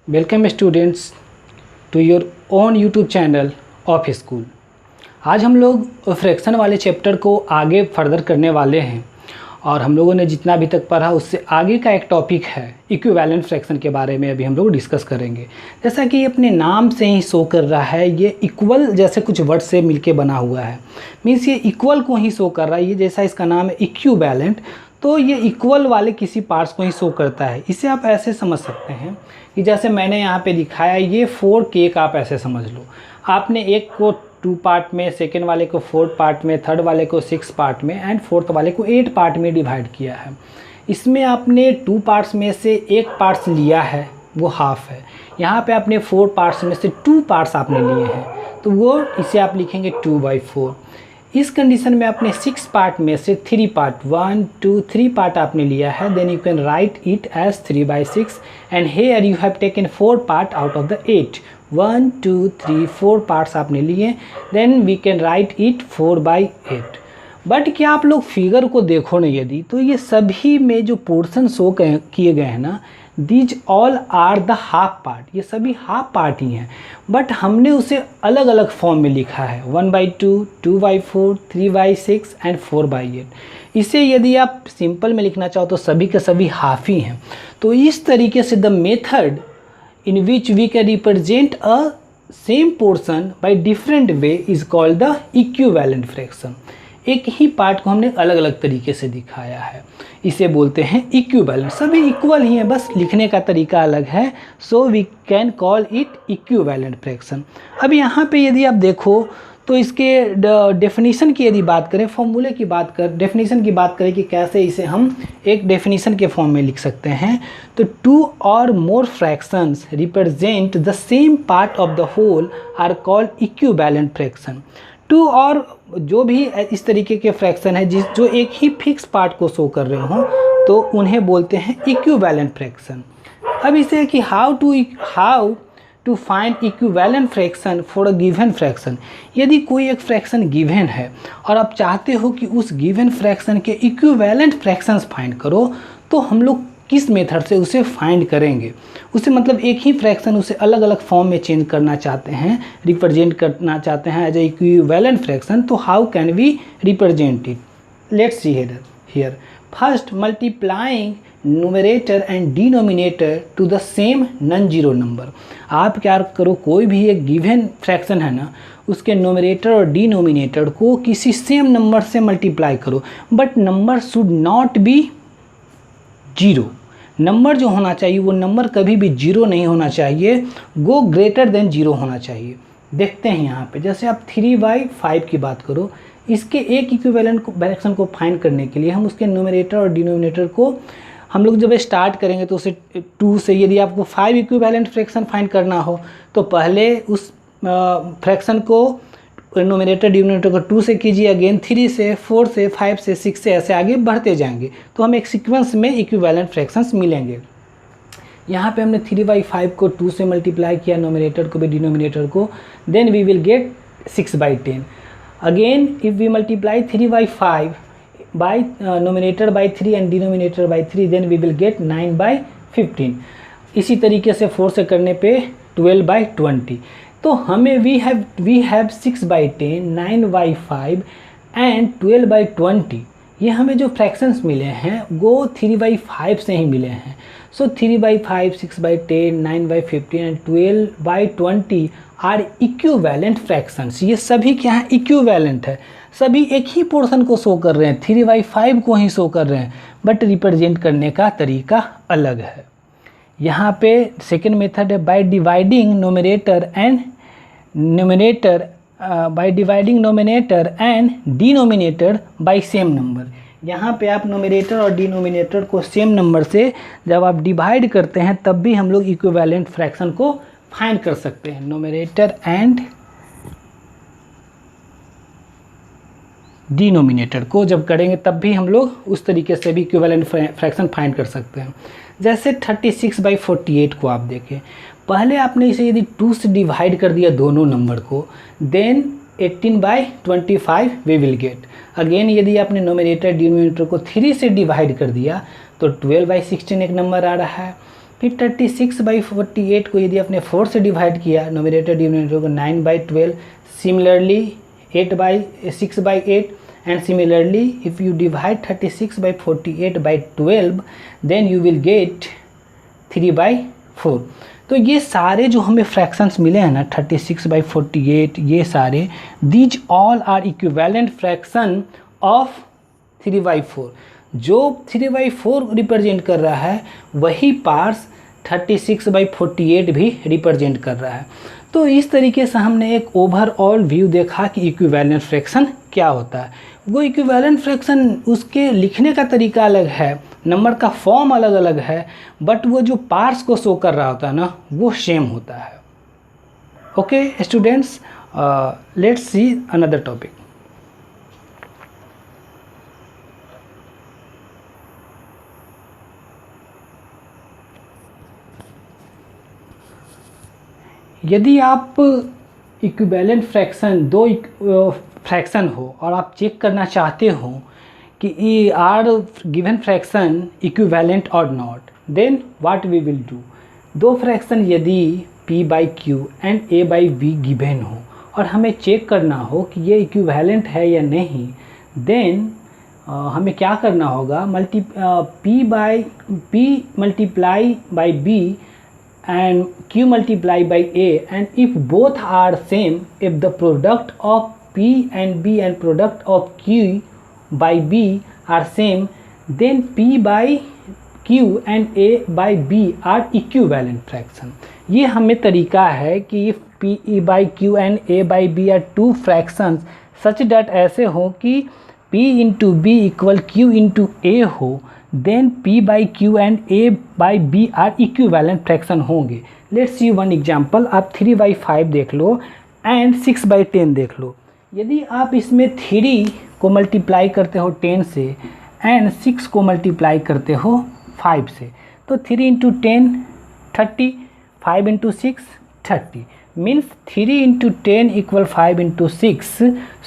Welcome students to your own YouTube channel of school. आज हम लोग फ्रैक्शन वाले चैप्टर को आगे फर्दर करने वाले हैं और हम लोगों ने जितना अभी तक पढ़ा उससे आगे का एक टॉपिक है इक्विवेलेंट फ्रैक्शन के बारे में अभी हम लोग डिस्कस करेंगे। जैसा कि अपने नाम से ही शो कर रहा है, ये इक्वल जैसे कुछ वर्ड से मिलके बना हुआ है, मीन्स ये इक्वल को ही शो कर रहा है। ये जैसा इसका नाम है इक्विवेलेंट, तो ये इक्वल वाले किसी पार्ट्स को ही शो करता है। इसे आप ऐसे समझ सकते हैं कि जैसे मैंने यहाँ पे दिखाया, ये 4 केक आप ऐसे समझ लो। आपने एक को 2 पार्ट में, सेकेंड वाले को 4 पार्ट में, थर्ड वाले को 6 पार्ट में एंड फोर्थ वाले को 8 पार्ट में डिवाइड किया है। इसमें आपने 2 पार्ट्स में से एक पार्ट्स लिया है, वो हाफ है। यहाँ पे आपने 4 पार्ट्स में से 2 पार्ट्स आपने लिए हैं, तो वो इसे आप लिखेंगे 2/4। इस कंडीशन में आपने 6 पार्ट में से 3 पार्ट, 1 2 3 पार्ट आपने लिया है, then you can write it as 3/6 and here you have taken 4 part out of the 8। 1 2 3 4 parts आपने लिए, then we can write it 4/8। But क्या आप लोग फिगर को देखो ना, यदि तो ये सभी में जो पोर्शन शो किए गए हैं ना, these all are the half part, ये सभी हाफ पार्ट ही हैं, बट हमने उसे अलग अलग फॉर्म में लिखा है 1/2, 2/4, 3/6 एंड 4/8। इसे यदि आप सिंपल में लिखना चाहो तो सभी के सभी हाफ ही हैं। तो इस तरीके से the method in which we can represent a same portion by different way is called the equivalent fraction। एक ही पार्ट को हमने अलग अलग तरीके से दिखाया है, इसे बोलते हैं इक्विवेलेंट। सभी इक्वल ही हैं, बस लिखने का तरीका अलग है, so we can call it equivalent fraction. अब यहाँ पे यदि आप देखो तो इसके डेफिनेशन की यदि बात करें, फॉर्मूले की बात कर, डेफिनेशन की बात करें कि कैसे इसे हम एक डेफिनेशन के फॉर्म में लिख सकते हैं, तो 2 or more fractions represent the same part of the whole are called equivalent fraction। 2 और जो भी इस तरीके के फ्रैक्शन है जो एक ही फिक्स पार्ट को शो कर रहे हों, तो उन्हें बोलते हैं इक्विवेलेंट फ्रैक्शन। अब इसे कि how to find equivalent fraction for a given fraction. यदि कोई एक फ्रैक्शन गिवन है और आप चाहते हो कि उस गिवन फ्रैक्शन के इक्विवेलेंट फ्रैक्शंस फाइंड करो, तो हम लोग किस मेथड से उसे फाइंड करेंगे। उसे मतलब एक ही फ्रैक्शन उसे अलग अलग फॉर्म में चेंज करना चाहते हैं, रिप्रेजेंट करना चाहते हैं एज ए इक्विवेलेंट फ्रैक्शन, तो how can we represent it. Let's see here first multiplying numerator and denominator to the same non zero number. आप क्या करो, कोई भी एक गिवन फ्रैक्शन है ना, उसके न्यूमरेटर और डिनोमिनेटर को किसी सेम नंबर से मल्टीप्लाई करो, but number should not be zero. Number जो होना चाहिए वो नंबर कभी भी जीरो नहीं होना चाहिए, गो ग्रेटर देन जीरो होना चाहिए। देखते हैं यहाँ पे, जैसे आप 3/5 की बात करो, इसके एक इक्विवेलेंट फ्रैक्शन को फाइंड करने के लिए हम उसके न्यूमरेटर और डिनोमिनेटर को हम लोग जब स्टार्ट करेंगे तो उसे 2 से, यदि आपको 5 इक्विवेलेंट फ्रैक्शन फाइंड करना हो तो पहले उस फ्रैक्शन को न्यूमरेटर डिनोमिनेटर को 2 से कीजिए, अगेन 3 से, 4 से, 5 से, 6 से, ऐसे आगे बढ़ते जाएंगे, तो हम एक सीक्वेंस में इक्विवेलेंट फ्रैक्शंस मिलेंगे। यहाँ पे हमने 3/5 को 2 से मल्टीप्लाई किया, न्यूमरेटर को भी डिनोमिनेटर को, then we will get 6/10। Again if we multiply 3/5 by numerator by 3 and denominator by 3, then we will get 9/15। इसी तरीके से 4 से करने पे 12/20। तो हमें we have 6/10, 9/5 and 12/20। ये हमें जो फ्रैक्शंस मिले हैं वो 3/5 से ही मिले हैं। सो 3/5, 6/10, 9/15 एंड 12/20 आर इक्विवेलेंट फ्रैक्शंस। ये सभी क्या हैं, इक्विवेलेंट है, सभी एक ही पोर्शन को शो कर रहे हैं, 3/5 को ही शो कर रहे हैं, बट रिप्रेजेंट करने का तरीका अलग है। यहाँ पे सेकेंड मेथड है by dividing nominator and denominator by same number. यहाँ पे आप नोमिनेटर और डिनोमिनेटर को सेम नंबर से जब आप डिवाइड करते हैं, तब भी हम लोग इक्विवेलेंट फ्रैक्शन को फाइंड कर सकते हैं। नोमिनेटर एंड डिनोमिनेटर को जब करेंगे तब भी हम लोग उस तरीके से भी इक्विवेलेंट फ्रैक्शन फाइंड कर सकते हैं। जैसे 36/48 को आप देखें, पहले आपने इसे यदि 2 से डिवाइड कर दिया दोनों नंबर को, देन 18/25 वी विल गेट। अगेन यदि आपने नोमिनेटर डिनोमिनेटर को 3 से डिवाइड कर दिया तो 12/16 एक नंबर आ रहा है। फिर 36/48 को यदि आपने 4 से डिवाइड किया, नोमिनेटर डिनोमिनेटर को 9/12, similarly 6/8, and similarly if you divide 36/48 by 12 then you will get 3/4। तो ये सारे जो हमें फ्रैक्शंस मिले हैं ना 36/48, ये सारे these all are equivalent fraction of 3/4। जो 3/4 रिप्रेजेंट कर रहा है वही पार्ट्स 36/48 भी रिप्रेजेंट कर रहा है। तो इस तरीके से हमने एक ओवरऑल व्यू देखा कि इक्विवेलेंट फ्रैक्शन क्या होता है। वो इक्विवेलेंट फ्रैक्शन उसके लिखने का तरीका अलग है, नंबर का फॉर्म अलग अलग है, बट वो जो पार्ट्स को शो कर रहा होता है ना वो सेम होता है। Okay students, let's see another topic. यदि आप इक्विवेलेंट फ्रैक्शन, दो फ्रैक्शन हो और आप चेक करना चाहते हो कि आर गिवन फ्रैक्शन इक्विवेलेंट और not, then what we will do. दो फ्रैक्शन यदि p/q एंड a/b गिवन हो और हमें चेक करना हो कि ये इक्विवेलेंट है या नहीं, देन हमें क्या करना होगा, p multiply by b and q multiply by a, and if both are same, if the product of p and b and product of q by b are same, then p by q and a by b are equivalent fraction। ये हमें तरीका है कि if p by q and a by b are two fractions such that ऐसे हो कि p into b equal q into a हो, then p by q and a by b are equivalent fraction होंगे। Let's see one example, आप 3/5 देख लो and 6/10 देख लो। यदि आप इसमें 3 को मल्टीप्लाई करते हो 10 से एंड 6 को मल्टीप्लाई करते हो 5 से, तो 3 into 10 30, 5 into 6 30, means 3 into 10 equal 5 into 6,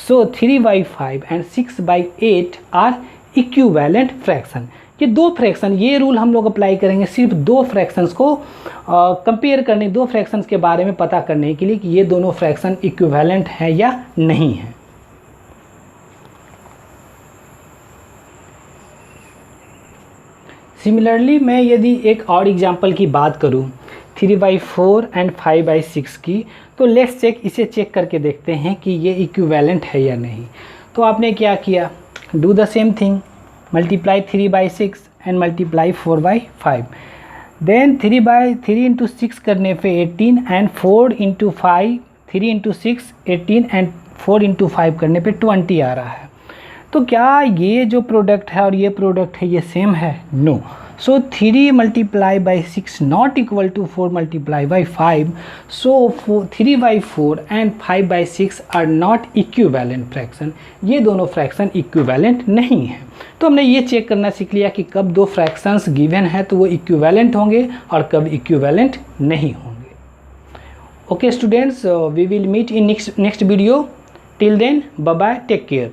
so 3/5 and 6/8 are equivalent fraction। ये दो फ्रैक्शन, ये रूल हम लोग अप्लाई करेंगे सिर्फ दो फ्रैक्शंस को कंपेयर करने, दो फ्रैक्शंस के बारे में पता करने के लिए कि ये दोनों फ्रैक्शन इक्विवेलेंट है या नहीं है। सिमिलरली मैं यदि एक और एग्जांपल की बात करूं 3/4 एंड 5/6 की, तो लेट्स चेक, इसे चेक करके देखते हैं कि ये इक्विवेलेंट है या नहीं। तो आपने क्या किया, do the same thing, multiply 3/6 and multiply 4/5, then 3 into 6 करने पे 18 and 4 into 5, 3 into 6 18 and 4 into 5 करने पे 20 आ रहा है। तो क्या ये जो प्रोडक्ट है और ये प्रोडक्ट है ये सेम है? No. So 3 multiply by 6 not equal to 4 multiply by 5, so 3/4 and 5/6 are not equivalent fraction। ये दोनों फ्रैक्शन इक्विवेलेंट नहीं है। तो हमने ये चेक करना सीख लिया कि कब दो फ्रैक्शंस गिवन है तो वो इक्विवेलेंट होंगे और कब इक्विवेलेंट नहीं होंगे। Okay students, we will meet in next video. Till then bye bye, take care.